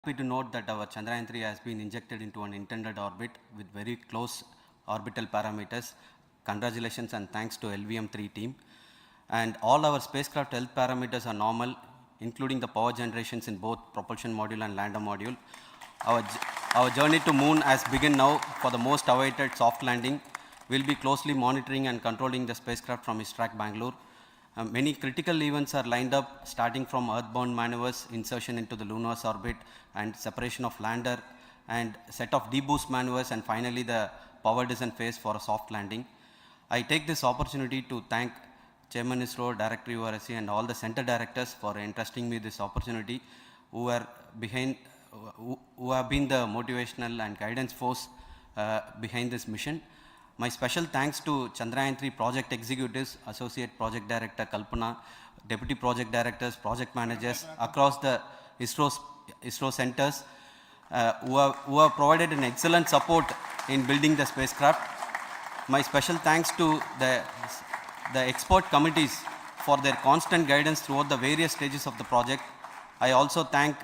Happy to note that our Chandrayaan 3 has been injected into an intended orbit with very close orbital parameters. Congratulations and thanks to LVM-3 team. And all our spacecraft health parameters are normal, including the power generations in both propulsion module and lander module. Our journey to moon has begun now for the most awaited soft landing. We'll be closely monitoring and controlling the spacecraft from ISRO Bangalore. Many critical events are lined up, starting from earthbound maneuvers, insertion into the lunar orbit, and separation of lander, and set of deboost maneuvers, and finally the power descent phase for a soft landing. I take this opportunity to thank Chairman ISRO, Director URSC, and all the center directors for entrusting me this opportunity, who have been the motivational and guidance force behind this mission. My special thanks to Chandrayaan 3 project executives, Associate Project Director Kalpana, Deputy Project Directors, Project Managers across the ISRO centers who have provided an excellent support in building the spacecraft. My special thanks to the expert committees for their constant guidance throughout the various stages of the project. I also thank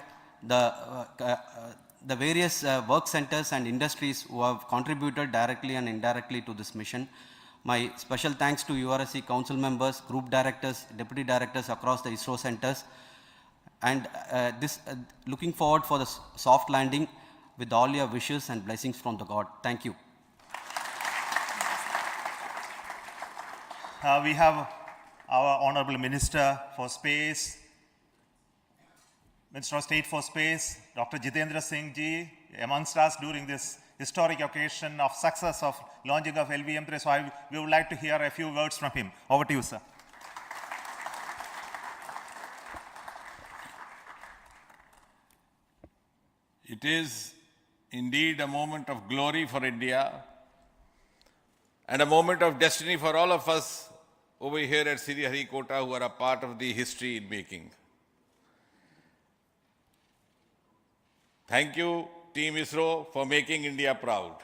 the various work centers and industries who have contributed directly and indirectly to this mission. My special thanks to URSC council members, group directors, deputy directors across the ISRO centers, and looking forward for the soft landing with all your wishes and blessings from the God. Thank you. We have our Honorable Minister for Space, Minister of State for Space, Dr. Jitendra Singh ji, amongst us during this historic occasion of success of launching of LVM-3. So we would like to hear a few words from him. Over to you, sir. It is indeed a moment of glory for India and a moment of destiny for all of us over here at Sriharikota who are a part of the history in making. Thank you, Team ISRO, for making India proud.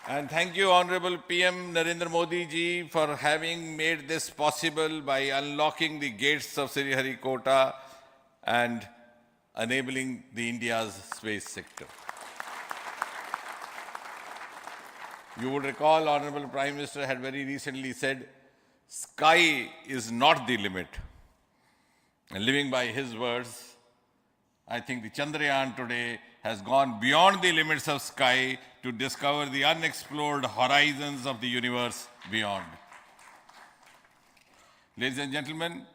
And thank you, Honorable PM Narendra Modi ji, for having made this possible by unlocking the gates of Sriharikota and enabling the India's space sector. You would recall, Honorable Prime Minister had very recently said, sky is not the limit. And living by his words, I think the Chandrayaan today has gone beyond the limits of sky to discover the unexplored horizons of the universe beyond. Ladies and gentlemen,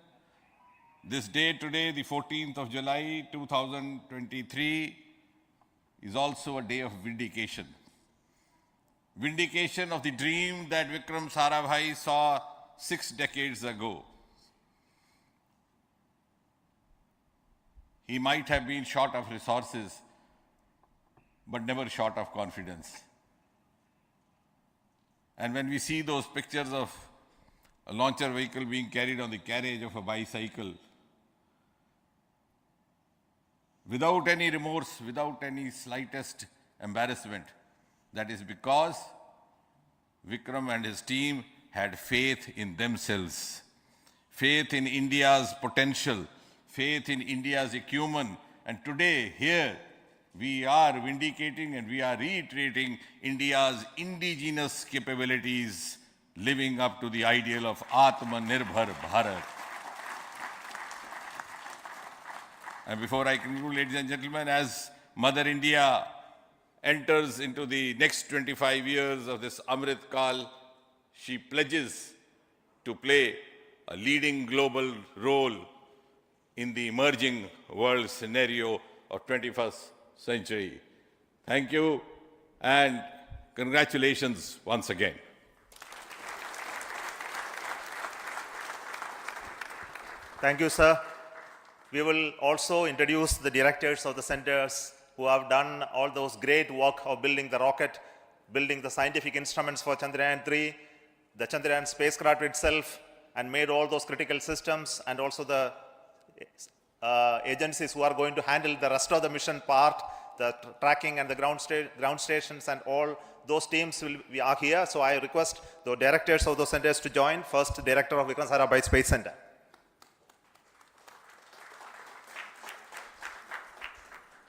this day today, the 14th of July 2023, is also a day of vindication. Vindication of the dream that Vikram Sarabhai saw 6 decades ago. He might have been short of resources, but never short of confidence. And when we see those pictures of a launcher vehicle being carried on the carriage of a bicycle, without any remorse, without any slightest embarrassment, that is because Vikram and his team had faith in themselves, faith in India's potential, faith in India's acumen. And today, here, we are vindicating and we are reiterating India's indigenous capabilities, living up to the ideal of Atmanirbhar Bharat. And before I conclude, ladies and gentlemen, as Mother India enters into the next 25 years of this Amrit Kal, she pledges to play a leading global role in the emerging world scenario of 21st century. Thank you and congratulations once again. Thank you, sir. We will also introduce the directors of the centers who have done all those great work of building the rocket, building the scientific instruments for Chandrayaan 3, the Chandrayaan spacecraft itself, and made all those critical systems, and also the agencies who are going to handle the rest of the mission part, the tracking and the ground stations and all Those teams are here, so I request the directors of those centers to join. First, Director of Vikram Sarabhai Space Center.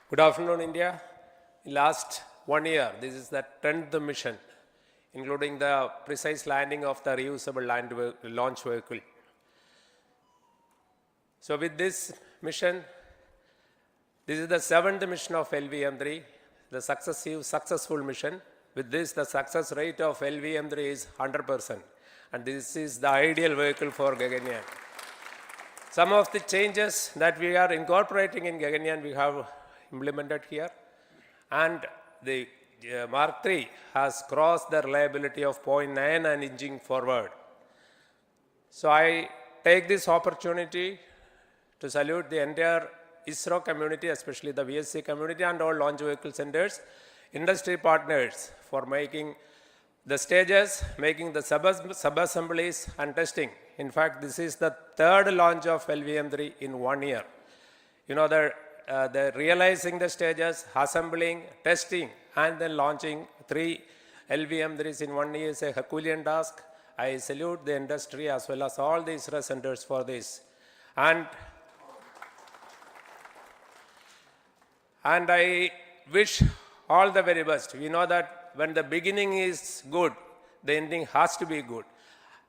Good afternoon, India. In last 1 year, this is the 10th mission, including the precise landing of the reusable launch vehicle. So with this mission, this is the 7th mission of LVM-3, the successful mission. With this, the success rate of LVM-3 is 100%, and this is the ideal vehicle for Gaganyaan. Some of the changes that we are incorporating in Gaganyaan, we have implemented here, and the Mark III has crossed the reliability of 0.9 and inching forward. So I take this opportunity to salute the entire ISRO community, especially the VSC community and all launch vehicle centers, industry partners for making the stages, making the sub-assemblies and testing. In fact, this is the 3rd launch of LVM-3 in 1 year. You know, the realizing the stages, assembling, testing, and then launching 3 LVM-3s in 1 year is a Herculean task. I salute the industry as well as all the ISRO centers for this. And I wish all the very best. We know that when the beginning is good, the ending has to be good.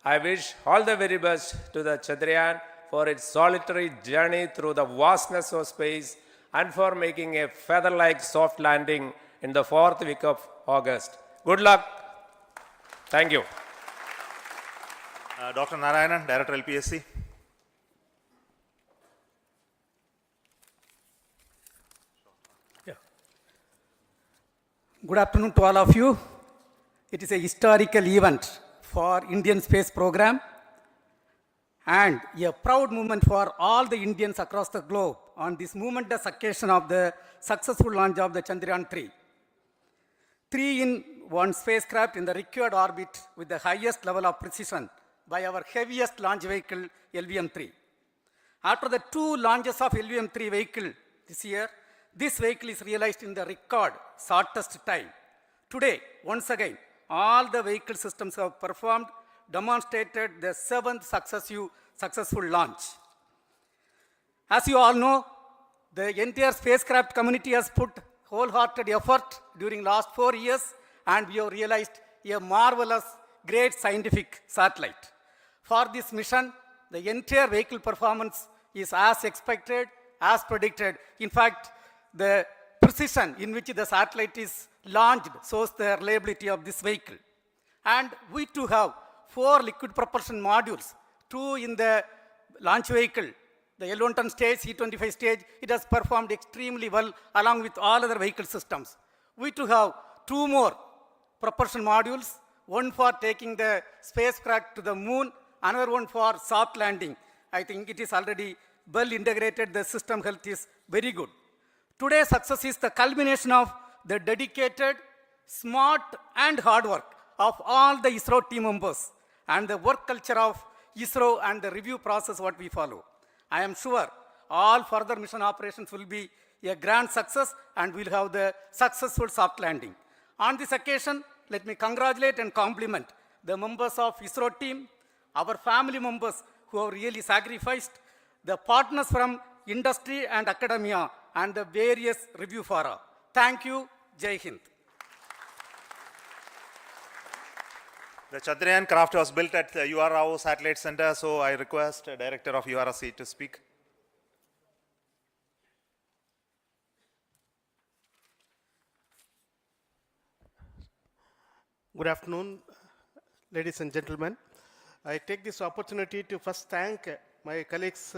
I wish all the very best to the Chandrayaan for its solitary journey through the vastness of space and for making a feather-like soft landing in the 4th week of August. Good luck. Thank you. Dr. Narayanan, Director LPSC. Good afternoon to all of you. It is a historical event for Indian space program and a proud moment for all the Indians across the globe on this momentous occasion of the successful launch of the Chandrayaan-3. 3-in-1 spacecraft in the required orbit with the highest level of precision by our heaviest launch vehicle, LVM-3. After the 2 launches of LVM-3 vehicle this year, this vehicle is realized in the record shortest time. Today, once again, all the vehicle systems have performed, demonstrated the 7th successful launch. As you all know, the entire spacecraft community has put wholehearted effort during last 4 years, and we have realized a marvelous, great scientific satellite. For this mission, the entire vehicle performance is as expected, as predicted. In fact, the precision in which the satellite is launched shows the reliability of this vehicle. And we too have 4 liquid propulsion modules, 2 in the launch vehicle. The L110 stage, C25 stage, it has performed extremely well along with all other vehicle systems. We too have 2 more propulsion modules, one for taking the spacecraft to the moon, another one for soft landing. I think it is already well integrated, the system health is very good. Today's success is the culmination of the dedicated, smart and hard work of all the ISRO team members and the work culture of ISRO and the review process what we follow. I am sure all further mission operations will be a grand success and we'll have the successful soft landing. On this occasion, let me congratulate and compliment the members of ISRO team, our family members who have really sacrificed, the partners from industry and academia, and the various review fora. Thank you. Jai Hind. The Chandrayaan craft was built at the UR Satellite Center, so I request the Director of URC to speak. Good afternoon, ladies and gentlemen. I take this opportunity to first thank my colleagues